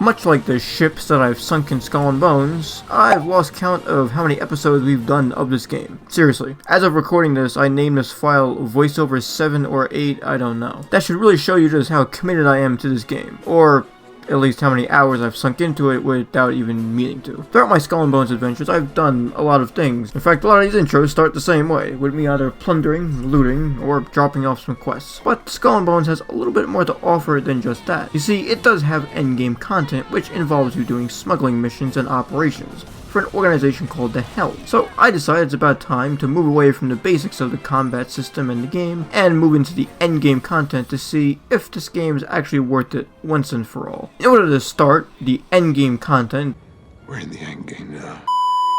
Much like the ships that I've sunk in Skull and Bones, I've lost count of how many episodes we've done of this game. Seriously, as of recording this, I named this file voiceover 7 or 8, I don't know. That should really show you just how committed I am to this game, or at least how many hours I've sunk into it without even meaning to. Throughout my Skull and Bones adventures, I've done a lot of things. In fact, a lot of these intros start the same way, with me either plundering, looting, or dropping off some quests. But Skull and Bones has a little bit more to offer than just that. You see, it does have endgame content, which involves you doing smuggling missions and operations for an organization called the Hell. So I decided it's about time to move away from the basics of the combat system in the game and move into the endgame content to see if this game is actually worth it once and for all. In order to start the endgame content, we're in the endgame now,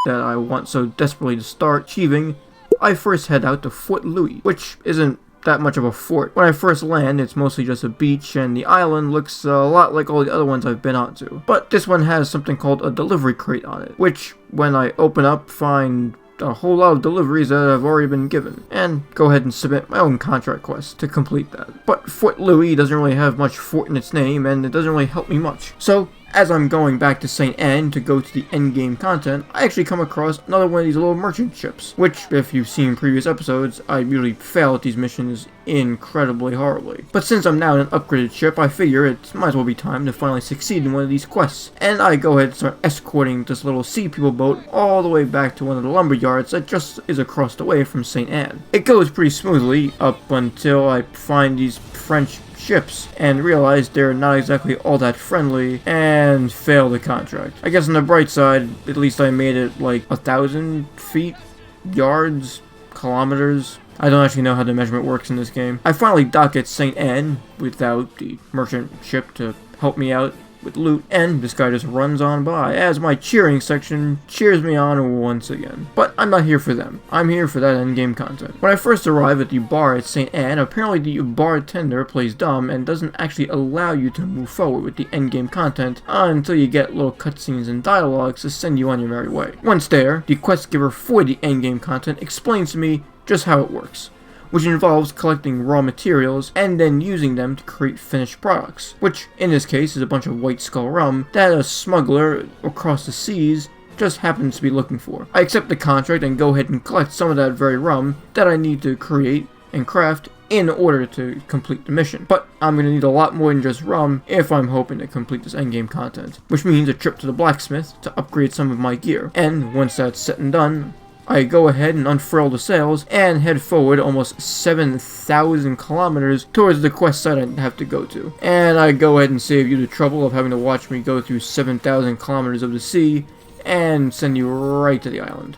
that I want so desperately to start achieving, I first head out to Fort Louis, which isn't that much of a fort. When I first land, it's mostly just a beach, and the island looks a lot like all the other ones I've been onto. But this one has something called a delivery crate on it, which, when I open up, find a whole lot of deliveries that have already been given, and go ahead and submit my own contract quest to complete that. But Fort Louis doesn't really have much fort in its name, and it doesn't really help me much. So, as I'm going back to St. Anne to go to the endgame content, I actually come across another one of these little merchant ships, which, if you've seen previous episodes, I usually fail at these missions incredibly horribly. But since I'm now in an upgraded ship, I figure it might as well be time to finally succeed in one of these quests. And I go ahead and start escorting this little sea people boat all the way back to one of the lumber yards that just is across the way from St. Anne. It goes pretty smoothly up until I find these French ships and realize they're not exactly all that friendly and fail the contract. I guess on the bright side, at least I made it like 1,000 feet, yards, kilometers. I don't actually know how the measurement works in this game. I finally dock at St. Anne without the merchant ship to help me out with loot, and this guy just runs on by as my cheering section cheers me on once again. But I'm not here for them. I'm here for that endgame content. When I first arrive at the bar at St. Anne, apparently the bartender plays dumb and doesn't actually allow you to move forward with the endgame content until you get little cutscenes and dialogues to send you on your merry way. Once there, the quest giver for the endgame content explains to me just how it works, which involves collecting raw materials and then using them to create finished products, which in this case is a bunch of white skull rum that a smuggler across the seas just happens to be looking for. I accept the contract and go ahead and collect some of that very rum that I need to create and craft in order to complete the mission. But I'm going to need a lot more than just rum if I'm hoping to complete this endgame content, which means a trip to the blacksmith to upgrade some of my gear. And once that's said and done, I go ahead and unfurl the sails and head forward almost 7,000 kilometers towards the quest site I have to go to. And I go ahead and save you the trouble of having to watch me go through 7,000 kilometers of the sea and send you right to the island.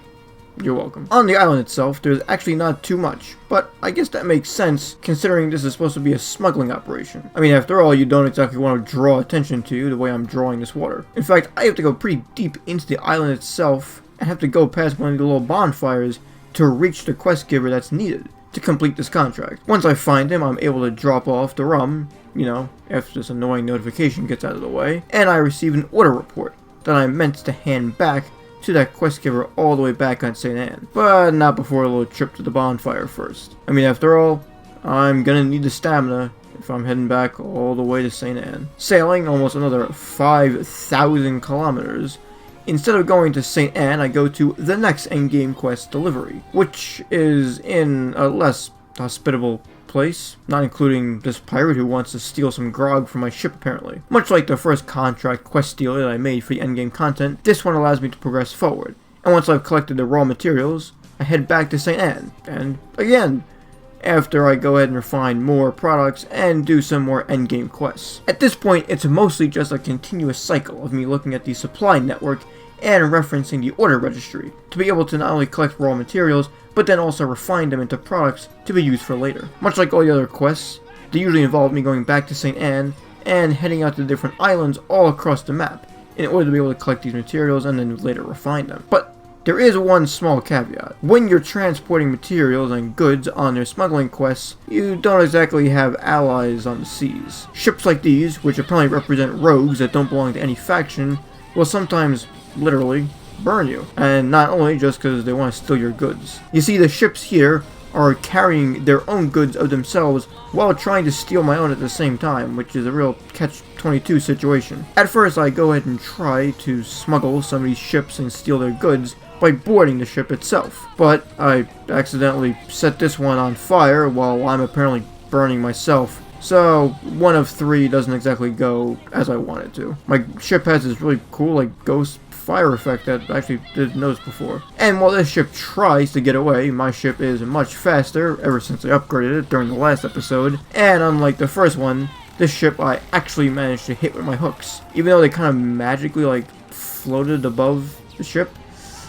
You're welcome. On the island itself, there's actually not too much, but I guess that makes sense considering this is supposed to be a smuggling operation. I mean, after all, you don't exactly want to draw attention to you the way I'm drawing this water. In fact, I have to go pretty deep into the island itself and have to go past one of the little bonfires to reach the quest giver that's needed to complete this contract. Once I find him, I'm able to drop off the rum, after this annoying notification gets out of the way, and I receive an order report that I'm meant to hand back to that quest giver all the way back on St. Anne. But not before a little trip to the bonfire first. I mean, after all, I'm gonna need the stamina if I'm heading back all the way to St. Anne. Sailing almost another 5,000 kilometers, instead of going to St. Anne, I go to the next endgame quest delivery, which is in a less hospitable place, not including this pirate who wants to steal some grog from my ship apparently. Much like the first contract quest steal that I made for the endgame content, this one allows me to progress forward. And once I've collected the raw materials, I head back to St. Anne, and again, after I go ahead and refine more products and do some more endgame quests. At this point, it's mostly just a continuous cycle of me looking at the supply network and referencing the order registry to be able to not only collect raw materials, but then also refine them into products to be used for later. Much like all the other quests, they usually involve me going back to St. Anne and heading out to different islands all across the map in order to be able to collect these materials and then later refine them. But there is one small caveat. When you're transporting materials and goods on their smuggling quests, you don't exactly have allies on the seas. Ships like these, which apparently represent rogues that don't belong to any faction, will sometimes literally burn you. And not only just because they want to steal your goods. You see, the ships here are carrying their own goods of themselves while trying to steal my own at the same time, which is a real catch-22 situation. At first, I go ahead and try to smuggle some of these ships and steal their goods by boarding the ship itself, but I accidentally set this one on fire while I'm apparently burning myself. So, 1 of 3 doesn't exactly go as I want it to. My ship has this really cool, like, ghost fire effect that I actually didn't notice before. And while this ship tries to get away, my ship is much faster ever since I upgraded it during the last episode. And unlike the first one, this ship I actually managed to hit with my hooks. Even though they kind of magically, like, floated above the ship,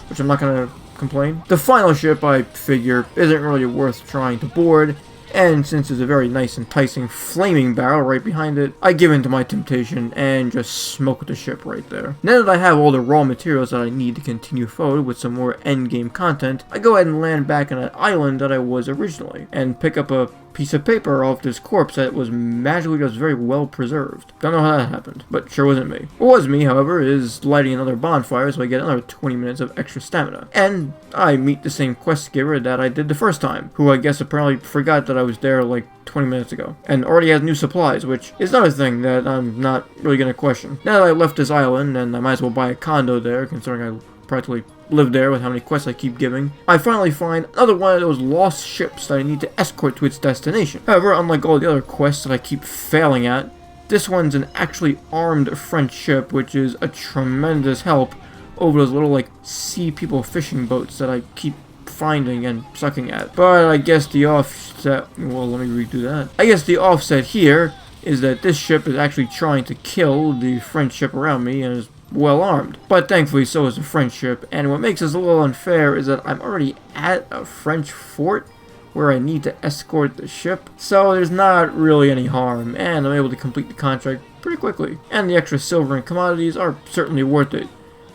which I'm not gonna complain. The final ship, I figure, isn't really worth trying to board. And since there's a very nice enticing flaming barrel right behind it, I give in to my temptation and just smoke the ship right there. Now that I have all the raw materials that I need to continue forward with some more endgame content, I go ahead and land back on that island that I was originally, and pick up a piece of paper off this corpse that was magically just very well preserved. Don't know how that happened, but sure wasn't me. What was me, however, is lighting another bonfire so I get another 20 minutes of extra stamina. And I meet the same quest giver that I did the first time, who I guess apparently forgot that I was there like 20 minutes ago, and already has new supplies, which is another thing that I'm not really gonna question. Now that I left this island, and I might as well buy a condo there, considering I practically live there with how many quests I keep giving, I finally find another one of those lost ships that I need to escort to its destination. However, unlike all the other quests that I keep failing at, this one's an actually armed French ship, which is a tremendous help over those little, like, sea people fishing boats that I keep finding and sucking at. But I guess the offset, well, let me redo that. I guess the offset here is that this ship is actually trying to kill the French ship around me and is well armed. But thankfully so is the French ship, and what makes this a little unfair is that I'm already at a French fort where I need to escort the ship, so there's not really any harm, and I'm able to complete the contract pretty quickly. And the extra silver and commodities are certainly worth it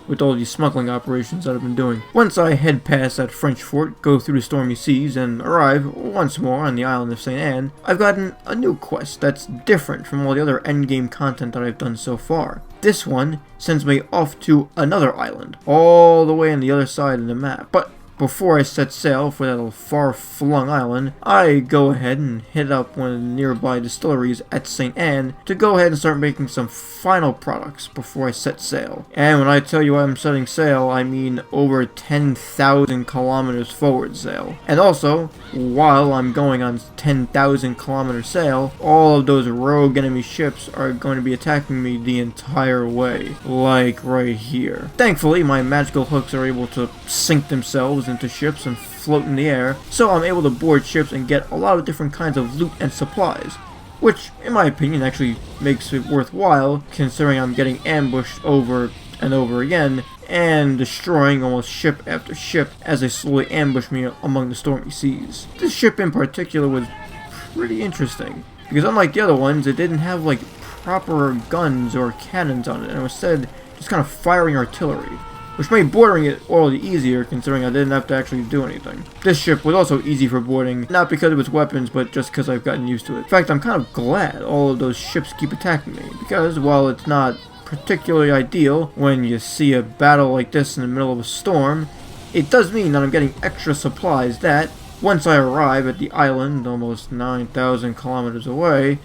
with all these smuggling operations that I've been doing. Once I head past that French fort, go through the stormy seas, and arrive once more on the island of St. Anne, I've gotten a new quest that's different from all the other endgame content that I've done so far. This one sends me off to another island, all the way on the other side of the map. But before I set sail for that little far-flung island, I go ahead and hit up one of the nearby distilleries at St. Anne to go ahead and start making some final products before I set sail. And when I tell you I'm setting sail, I mean over 10,000 kilometers forward sail. And also, while I'm going on 10,000 kilometer sail, all of those rogue enemy ships are going to be attacking me the entire way, like right here. Thankfully, my magical hooks are able to sink themselves into ships and float in the air, so I'm able to board ships and get a lot of different kinds of loot and supplies, which, in my opinion, actually makes it worthwhile, considering I'm getting ambushed over and over again, and destroying almost ship after ship as they slowly ambush me among the stormy seas. This ship in particular was pretty interesting, because unlike the other ones, it didn't have, like, proper guns or cannons on it, and instead just kind of firing artillery, which made boarding it all the easier, considering I didn't have to actually do anything. This ship was also easy for boarding, not because of its weapons, but just because I've gotten used to it. In fact, I'm kind of glad all of those ships keep attacking me, because while it's not particularly ideal when you see a battle like this in the middle of a storm, it does mean that I'm getting extra supplies that, once I arrive at the island, almost 9,000 kilometers away,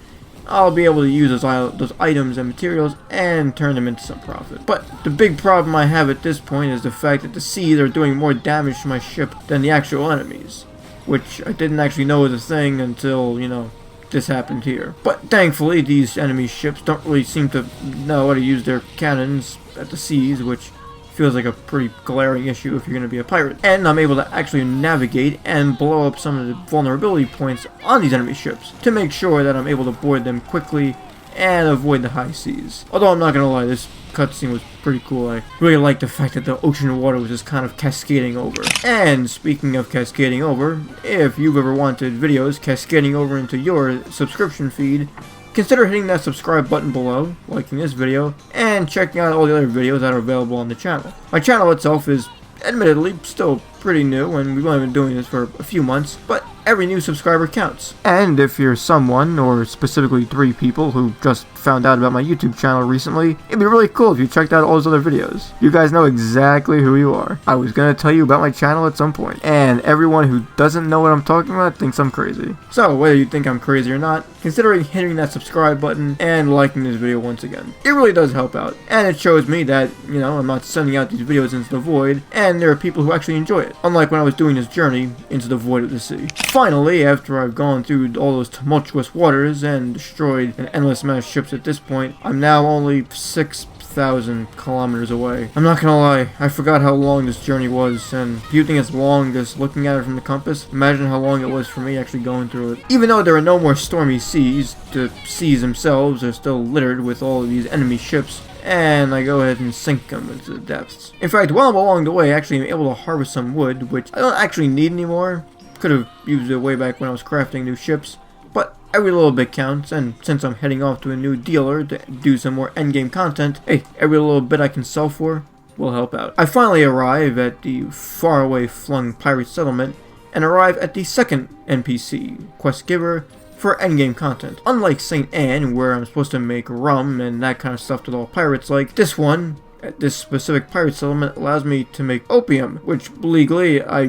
I'll be able to use those items and materials and turn them into some profit. But the big problem I have at this point is the fact that the seas are doing more damage to my ship than the actual enemies, which I didn't actually know was a thing until, you know, this happened here. But thankfully, these enemy ships don't really seem to know how to use their cannons at the seas, which feels like a pretty glaring issue if you're going to be a pirate. And I'm able to actually navigate and blow up some of the vulnerability points on these enemy ships to make sure that I'm able to board them quickly and avoid the high seas. Although I'm not going to lie, this cutscene was pretty cool. I really liked the fact that the ocean water was just kind of cascading over. And speaking of cascading over, if you've ever wanted videos cascading over into your subscription feed, consider hitting that subscribe button below, liking this video, and checking out all the other videos that are available on the channel. My channel itself is admittedly still pretty new, and we've only been doing this for a few months, but every new subscriber counts. And if you're someone, or specifically 3 people, who just found out about my YouTube channel recently, it'd be really cool if you checked out all those other videos. You guys know exactly who you are. I was gonna tell you about my channel at some point, and everyone who doesn't know what I'm talking about thinks I'm crazy. So whether you think I'm crazy or not, consider hitting that subscribe button and liking this video once again. It really does help out, and it shows me that, you know, I'm not sending out these videos into the void, and there are people who actually enjoy it, unlike when I was doing this journey into the void of the sea. Finally, after I've gone through all those tumultuous waters and destroyed an endless amount of ships at this point, I'm now only 6,000 kilometers away. I'm not gonna lie, I forgot how long this journey was, and if you think it's long just looking at it from the compass, imagine how long it was for me actually going through it. Even though there are no more stormy seas, the seas themselves are still littered with all of these enemy ships, and I go ahead and sink them into the depths. In fact, while I'm along the way, I actually am able to harvest some wood, which I don't actually need anymore. Could have used it way back when I was crafting new ships, but every little bit counts, and since I'm heading off to a new dealer to do some more endgame content, hey, every little bit I can sell for will help out. I finally arrive at the faraway flung pirate settlement, and arrive at the second NPC, quest giver, for endgame content. Unlike St. Anne, where I'm supposed to make rum and that kind of stuff that all pirates like, this one, at this specific pirate settlement, allows me to make opium, which legally I,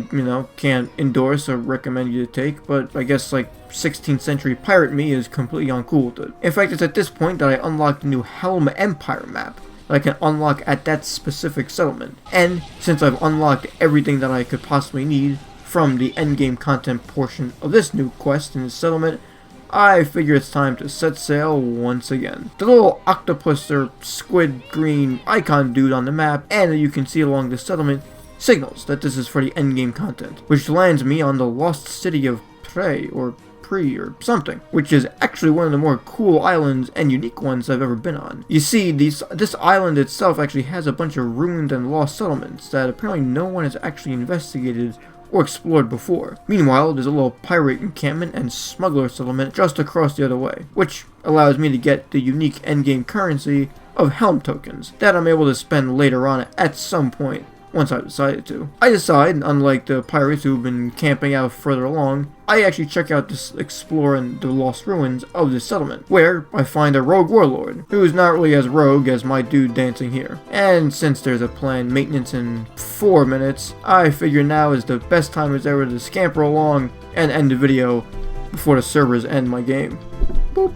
can't endorse or recommend you to take, but I guess like 16th century pirate me is completely uncool with it. In fact, it's at this point that I unlocked the new Helm Empire map that I can unlock at that specific settlement. And since I've unlocked everything that I could possibly need from the endgame content portion of this new quest in this settlement, I figure it's time to set sail once again. The little octopus or squid green icon dude on the map, and that you can see along the settlement, signals that this is for the endgame content, which lands me on the lost city of Pre or something, which is actually one of the more cool islands and unique ones I've ever been on. You see, this island itself actually has a bunch of ruined and lost settlements that apparently no one has actually investigated or explored before. Meanwhile, there's a little pirate encampment and smuggler settlement just across the other way, which allows me to get the unique endgame currency of Helm tokens that I'm able to spend later on at some point once I decided to. I decide, unlike the pirates who've been camping out further along, I actually check out this explore in the lost ruins of this settlement, where I find a rogue warlord, who is not really as rogue as my dude dancing here. And since there's a planned maintenance in 4 minutes, I figure now is the best time as ever to scamper along and end the video before the servers end my game. Boop.